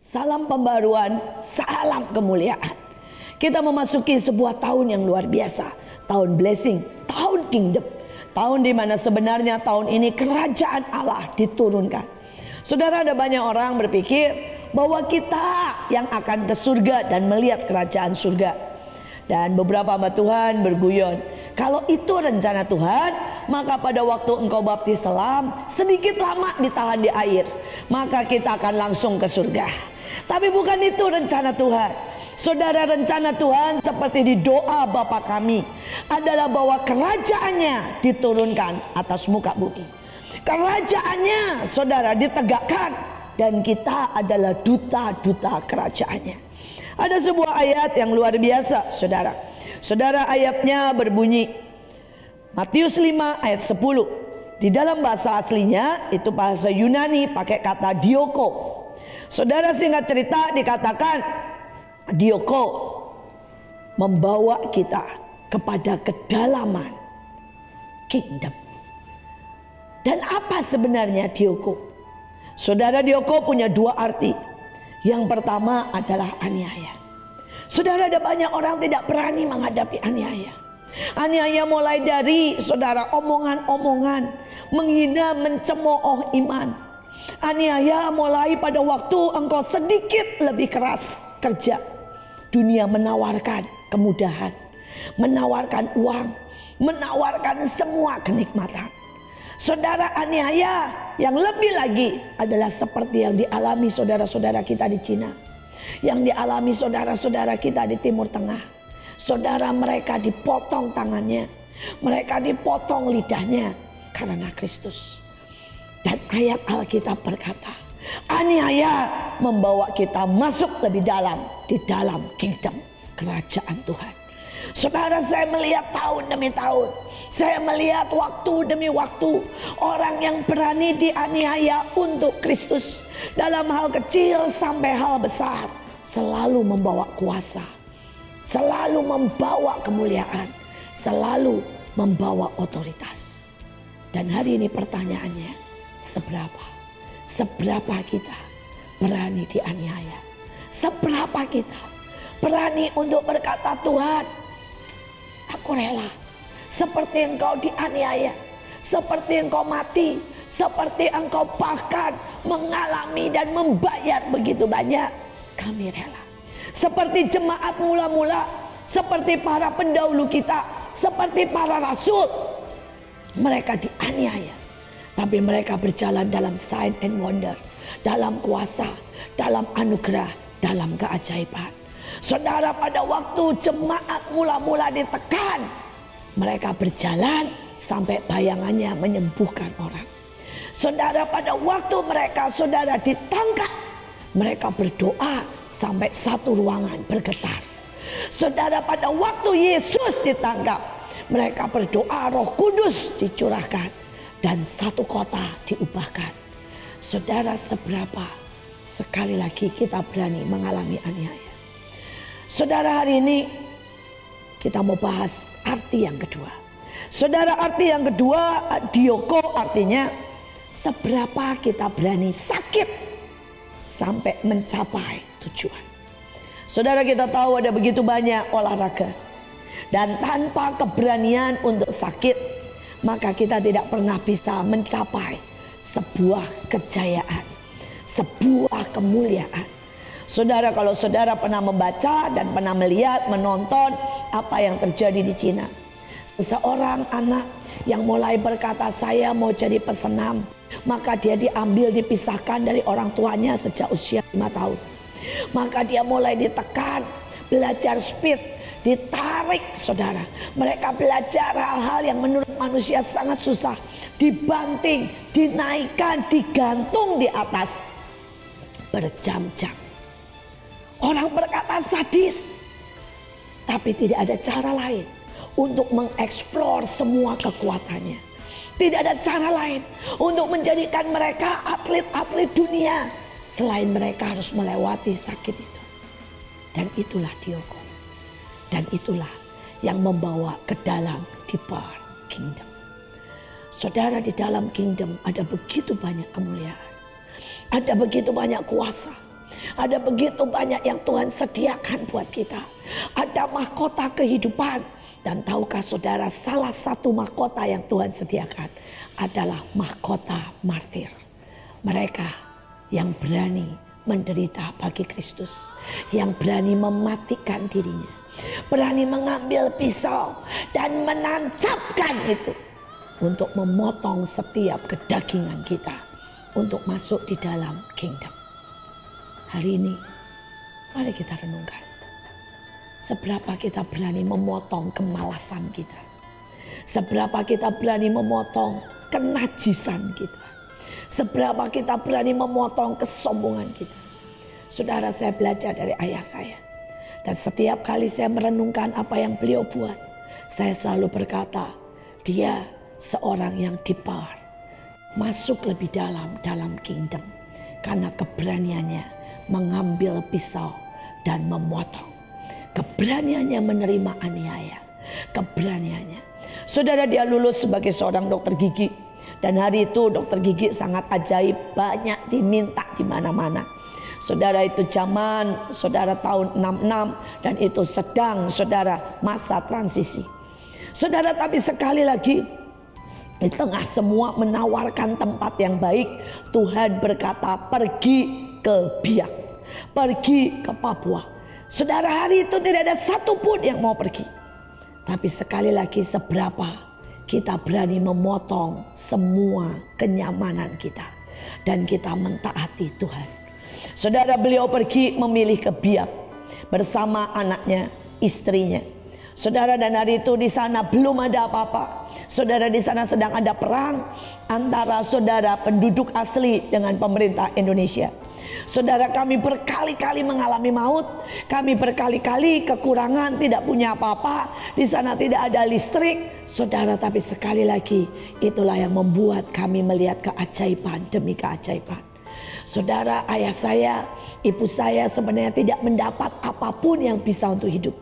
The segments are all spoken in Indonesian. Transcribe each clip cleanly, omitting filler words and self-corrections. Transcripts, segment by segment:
salam pembaruan, salam kemuliaan. Kita memasuki sebuah tahun yang luar biasa, tahun blessing, tahun kingdom, tahun di mana sebenarnya tahun ini kerajaan Allah diturunkan. Saudara, ada banyak orang berpikir bahwa kita yang akan ke surga dan melihat kerajaan surga. Dan beberapa hamba Tuhan berguyon, kalau itu rencana Tuhan, maka pada waktu engkau baptis selam, sedikit lama ditahan di air, maka kita akan langsung ke surga. Tapi bukan itu rencana Tuhan. Saudara, rencana Tuhan seperti di doa Bapa kami adalah bahwa kerajaannya diturunkan atas muka bumi. Kerajaannya, saudara, ditegakkan, dan kita adalah duta-duta kerajaannya. Ada sebuah ayat yang luar biasa, saudara. Saudara, ayatnya berbunyi Matius 5 ayat 10. Di dalam bahasa aslinya itu bahasa Yunani pakai kata dioko. Saudara, singkat cerita dikatakan dioko membawa kita kepada kedalaman kingdom. Dan apa sebenarnya dioko? Saudara, dioko punya dua arti. Yang pertama adalah aniaya. Saudara, ada banyak orang tidak berani menghadapi aniaya. Aniaya mulai dari, saudara, omongan-omongan menghina, mencemooh iman. Aniaya mulai pada waktu engkau sedikit lebih keras kerja. Dunia menawarkan kemudahan, menawarkan uang, menawarkan semua kenikmatan. Saudara, aniaya yang lebih lagi adalah seperti yang dialami saudara-saudara kita di Cina, yang dialami saudara-saudara kita di Timur Tengah. Saudara, mereka dipotong tangannya, mereka dipotong lidahnya karena Kristus. Dan ayat Alkitab berkata, aniaya membawa kita masuk lebih dalam di dalam kingdom kerajaan Tuhan. Saudara, saya melihat tahun demi tahun, saya melihat waktu demi waktu, orang yang berani dianiaya untuk Kristus, dalam hal kecil sampai hal besar, selalu membawa kuasa, selalu membawa kemuliaan, selalu membawa otoritas. Dan hari ini pertanyaannya, seberapa kita berani dianiaya? Seberapa kita berani untuk berkata, Tuhan, aku rela seperti engkau dianiaya, seperti engkau mati, seperti engkau bahkan mengalami dan membayar begitu banyak, kami rela. Seperti jemaat mula-mula, seperti para pendahulu kita, seperti para rasul, mereka dianiaya, tapi mereka berjalan dalam sign and wonder, dalam kuasa, dalam anugerah, dalam keajaiban. Saudara, pada waktu jemaat mula-mula ditekan, mereka berjalan sampai bayangannya menyembuhkan orang. Saudara, pada waktu mereka, saudara, ditangkap, mereka berdoa sampai satu ruangan bergetar. Saudara, pada waktu Yesus ditangkap, mereka berdoa, Roh Kudus dicurahkan dan satu kota diubahkan. Saudara, seberapa sekali lagi kita berani mengalami aniaya? Saudara, hari ini kita mau bahas arti yang kedua. Saudara, arti yang kedua, dioko, artinya seberapa kita berani sakit sampai mencapai tujuan. Saudara, kita tahu ada begitu banyak olahraga, dan tanpa keberanian untuk sakit, maka kita tidak pernah bisa mencapai sebuah kejayaan, sebuah kemuliaan. Saudara, kalau saudara pernah membaca dan pernah melihat, menonton apa yang terjadi di Cina. Seseorang anak yang mulai berkata, saya mau jadi pesenam, maka dia diambil, dipisahkan dari orang tuanya sejak usia 5 tahun. Maka dia mulai ditekan, belajar speed, ditarik, saudara. Mereka belajar hal-hal yang menurut manusia sangat susah. Dibanting, dinaikkan, digantung di atas berjam-jam. Orang berkata sadis, tapi tidak ada cara lain untuk mengeksplor semua kekuatannya. Tidak ada cara lain untuk menjadikan mereka atlet-atlet dunia selain mereka harus melewati sakit itu. Dan itulah dioko. Dan itulah yang membawa ke dalam deeper kingdom. Saudara, di dalam kingdom ada begitu banyak kemuliaan, ada begitu banyak kuasa, Ada begitu banyak yang Tuhan sediakan buat kita. Ada mahkota kehidupan. Dan tahukah saudara, salah satu mahkota yang Tuhan sediakan adalah mahkota martir. Mereka yang berani menderita bagi Kristus, yang berani mematikan dirinya, berani mengambil pisau dan menancapkan itu untuk memotong setiap kedagingan kita untuk masuk di dalam kingdom. Hari ini mari kita renungkan, seberapa kita berani memotong kemalasan kita, seberapa kita berani memotong kenajisan kita, seberapa kita berani memotong kesombongan kita. Saudara, saya belajar dari ayah saya. Dan setiap kali saya merenungkan apa yang beliau buat, saya selalu berkata, dia seorang yang dipower, masuk lebih dalam kingdom. Karena keberaniannya mengambil pisau dan memotong. Keberaniannya menerima aniaya. Keberaniannya. Saudara, dia lulus sebagai seorang dokter gigi. Dan hari itu dokter gigi sangat ajaib, banyak diminta di mana-mana. Saudara, itu zaman saudara tahun 66 dan itu sedang saudara masa transisi. Saudara, tapi sekali lagi di tengah semua menawarkan tempat yang baik, Tuhan berkata pergi ke Biak, pergi ke Papua. Saudara, hari itu tidak ada satupun yang mau pergi. Tapi sekali lagi, seberapa kita berani memotong semua kenyamanan kita dan kita mentaati Tuhan. Saudara, beliau pergi memilih ke Biak bersama anaknya, istrinya. Saudara, dan hari itu di sana belum ada apa-apa. Saudara, di sana sedang ada perang antara saudara penduduk asli dengan pemerintah Indonesia. Saudara, kami berkali-kali mengalami maut, kami berkali-kali kekurangan, tidak punya apa-apa. Di sana tidak ada listrik. Saudara, tapi sekali lagi itulah yang membuat kami melihat keajaiban demi keajaiban. Saudara, ayah saya, ibu saya sebenarnya tidak mendapat apapun yang bisa untuk hidup.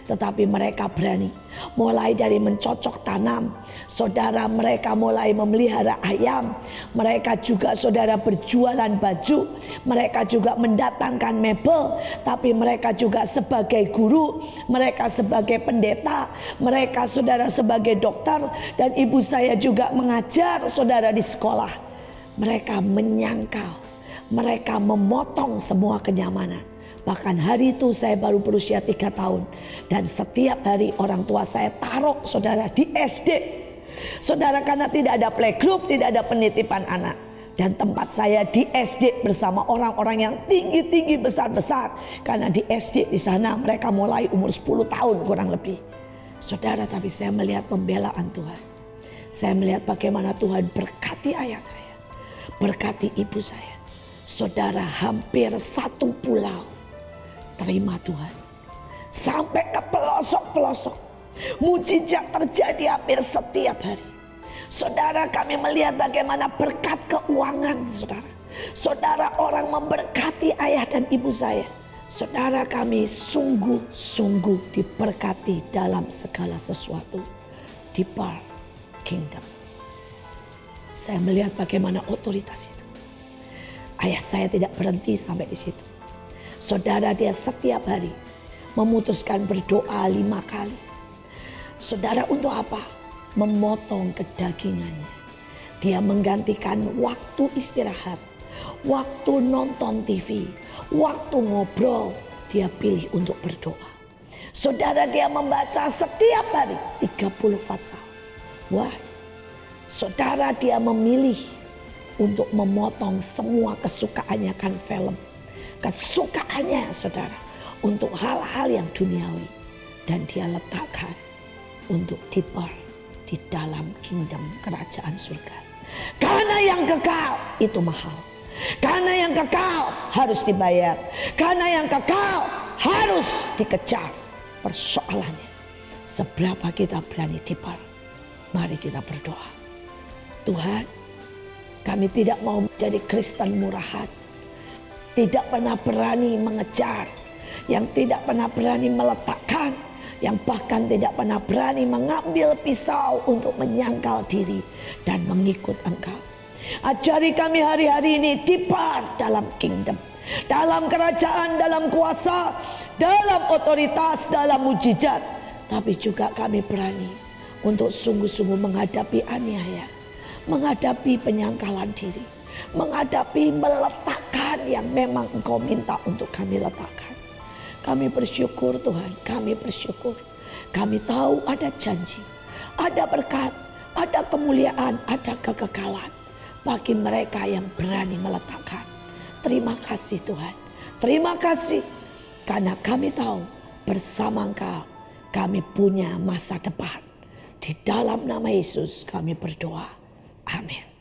Tetapi mereka berani, mulai dari mencocok tanam. Saudara, mereka mulai memelihara ayam. Mereka juga saudara berjualan baju. Mereka juga mendatangkan mebel. Tapi mereka juga sebagai guru. Mereka sebagai pendeta. Mereka saudara sebagai dokter. Dan ibu saya juga mengajar saudara di sekolah. Mereka menyangkal. Mereka memotong semua kenyamanan. Bahkan hari itu saya baru berusia 3 tahun. Dan setiap hari orang tua saya taruh saudara di SD. Saudara, karena tidak ada playgroup, tidak ada penitipan anak. Dan tempat saya di SD bersama orang-orang yang tinggi-tinggi besar-besar. Karena di SD di sana mereka mulai umur 10 tahun kurang lebih. Saudara, tapi saya melihat pembelaan Tuhan. Saya melihat bagaimana Tuhan berkati ayah saya, berkati ibu saya. Saudara, hampir satu pulau terima Tuhan. Sampai ke pelosok-pelosok. Mujizat terjadi hampir setiap hari. Saudara, kami melihat bagaimana berkat keuangan saudara. Saudara, orang memberkati ayah dan ibu saya. Saudara, kami sungguh-sungguh diberkati dalam segala sesuatu di Pearl Kingdom. Saya melihat bagaimana otoritas itu. Ayah saya tidak berhenti sampai di situ. Saudara, dia setiap hari memutuskan berdoa 5 kali. Saudara, untuk apa? Memotong kedagingannya. Dia menggantikan waktu istirahat, waktu nonton TV, waktu ngobrol, dia pilih untuk berdoa. Saudara, dia membaca setiap hari 30 fatsal. Wah, saudara, dia memilih untuk memotong semua kesukaannya, kan film. Kesukaannya saudara untuk hal-hal yang duniawi. Dan dia letakkan untuk diper di dalam kingdom kerajaan surga. Karena yang kekal itu mahal. Karena yang kekal harus dibayar. Karena yang kekal harus dikejar. Persoalannya, seberapa kita berani diper. Mari kita berdoa. Tuhan, kami tidak mau menjadi Kristen murahan. Tidak pernah berani mengejar. Yang tidak pernah berani meletakkan. Yang bahkan tidak pernah berani mengambil pisau untuk menyangkal diri dan mengikut Engkau. Ajari kami hari-hari ini diper dalam kingdom. dalam kerajaan, dalam kuasa, dalam otoritas, dalam mujizat. Tapi juga kami berani untuk sungguh-sungguh menghadapi aniaya, menghadapi penyangkalan diri, menghadapi meletakkan yang memang Engkau minta untuk kami letakkan. Kami bersyukur Tuhan, kami bersyukur. Kami tahu ada janji, ada berkat, ada kemuliaan, ada kekekalan bagi mereka yang berani meletakkan. Terima kasih Tuhan, terima kasih karena kami tahu bersama Engkau kami punya masa depan. Di dalam nama Yesus kami berdoa. Amin.